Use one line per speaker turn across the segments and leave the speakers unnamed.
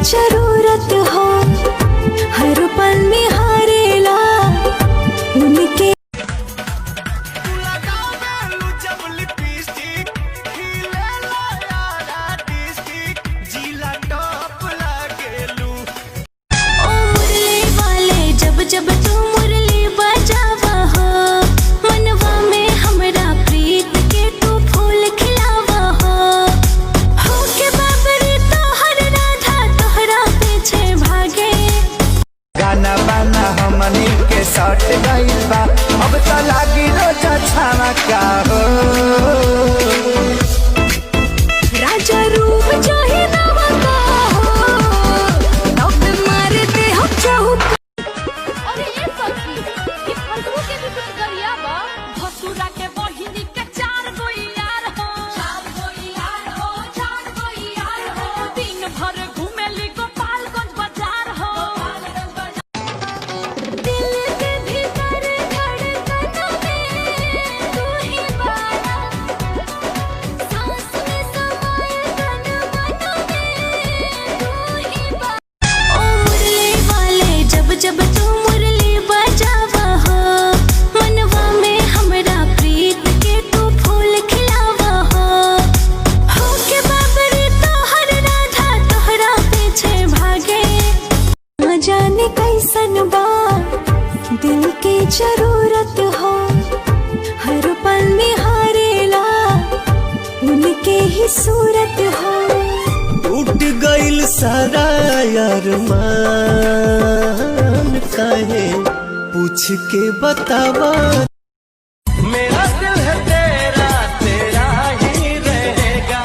जरूरत हो, हर पल निहारेला उनके। जब तू मुरली बजावा हो, मनवा में हमरा प्रीत के तू फूल खिलावा हो के बाबरी तोहर राधा तोहरा पीछे भागे।
गाना बाना हमनी के सट गइल बा, अब तो लागी रोज छावा का हो।
राजा रूप चाहे नवा का हो, तब मारे दे हम चाहू। जब तू मुरली बजावा हो, मनवा में हमरा प्रीत के तू फूल खिलावा हो के बाबरी तोहर राधा तोहरा पीछे भागे। न जाने कैसन बा दिल की जरूरत हो, हर पल निहारेला उनके ही सूरत हो।
टूट गइल सारा अरमान काहे पूछ के बतावा। मेरा दिल है तेरा तेरा ही रहेगा।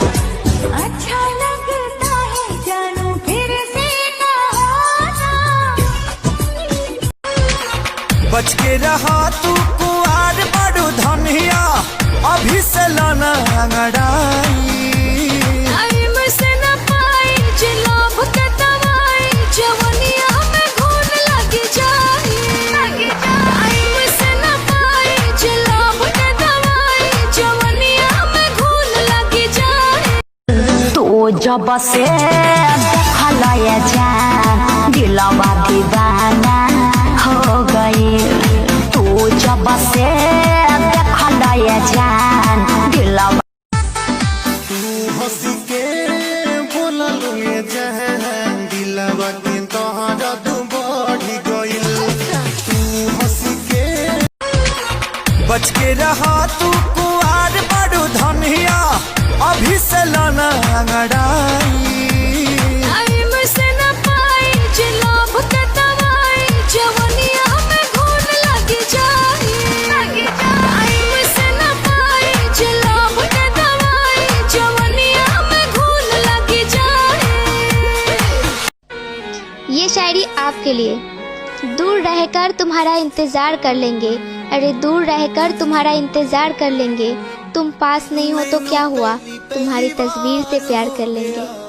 अच्छा लगता है जानू फिर से ना होना।
बच के रहा तू कुआर बड़ू धनिया, अभी से लाना अंगड़ाई।
जब से देखला ये जान दिलवा दीवाना हो गई। तू जब से देखला ये जान दिलवा।
तू हंस के बोला लुए जान दिलवा के तोहरा तू बढ़ी गइल। तू हंस के बच के रहा तू कुआर बड़ू धनिया, अभी से लाना अंगड़ाई।
ये शायरी आपके लिए। दूर रहकर तुम्हारा इंतजार कर लेंगे, अरे दूर रहकर तुम्हारा इंतजार कर लेंगे। तुम पास नहीं हो तो क्या हुआ, तुम्हारी तस्वीर से प्यार कर लेंगे।